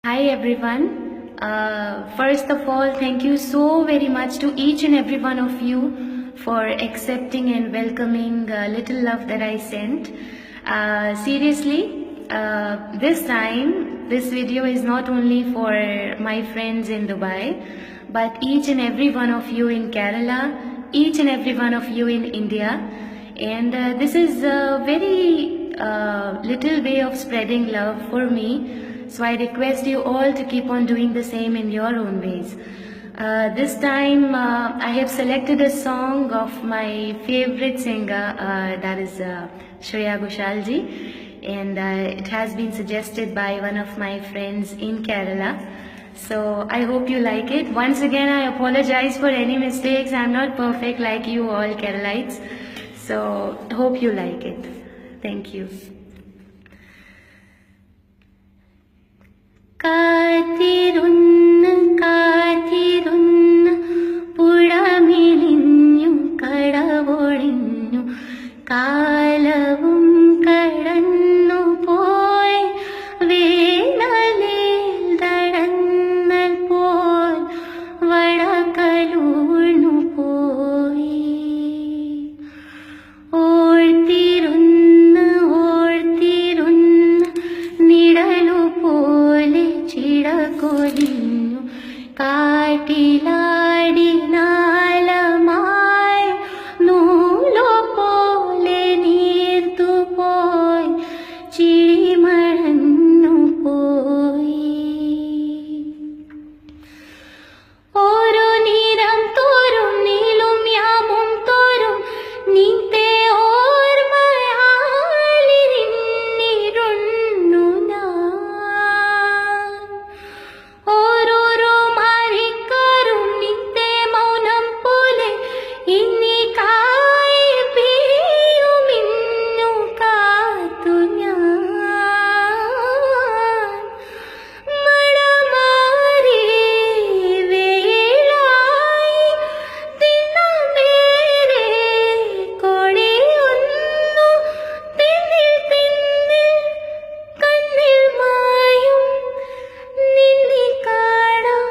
Hi everyone. First of all, thank you so very much to each and every one of you for accepting and welcoming little love that I sent. Seriously, this time, this video is not only for my friends in Dubai, but each and every one of you in Kerala, each and every one of you in India. And this is a very little way of spreading love for me. So I request you all to keep on doing the same in your own ways. This time I have selected a song of my favorite singer, that is Shreya Ghoshal ji, and it has been suggested by one of my friends in Kerala. So I hope you like it. Once again, I apologize for any mistakes. I'm not perfect like you all Keralites. So hope you like it. Thank you. കാത്തിരുന്ന് കാത്തിരുന്ന് പുഴമിലിഞ്ഞു കടവൊഴിഞ്ഞു കാലവും കടന്നു പോയി വേനലിൽ തടന്നൽ പോൽ വടകലൂർന്നു പോയി ഓർത്തിരുന്ന് ഓർത്തിരുന്ന് നിഴലു പോലെ ചിടകൊലിഞ്ഞു കാട്ടിലാടി നാളമായി നൂലു പോലെ നീർത്തുപോയി ചിരിമറന്നു പോയി ഓരോ നിരം തോറും നീളും യാമും തോറും നിന്റെ ഓർമ്മയാലിരുന്നിരുന്നു ഞാൻ ഓരോരോ മാറിക്കാറും നിന്റെ മൗനം പോലെ ഇനി കായി പിരിയുമിന്നു കാത്തു ഞാൻ മഴമാറി വെയിലായി തിന്നമേറെ കൊടിയൊന്നു പിന്നിൽ പിന്നിൽ കണ്ണിൽ മായും നിന്നെ കാണാം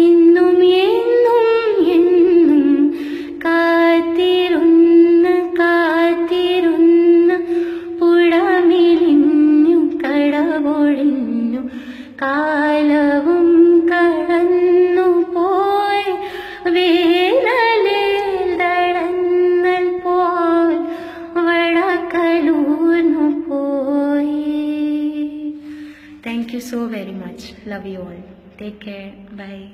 ഇന്നും എന്നും എന്നും കാത്തിരുന്ന് കാത്തിരുന്ന് പുഴമിലിഞ്ഞു കടവൊഴിഞ്ഞു കാലവും കടന്നു പോയി വേനലിൽ തടന്നൽ പോൽ വടകലൂർന്നു പോയി. Thank you so very much. Love you all. Take care. Bye.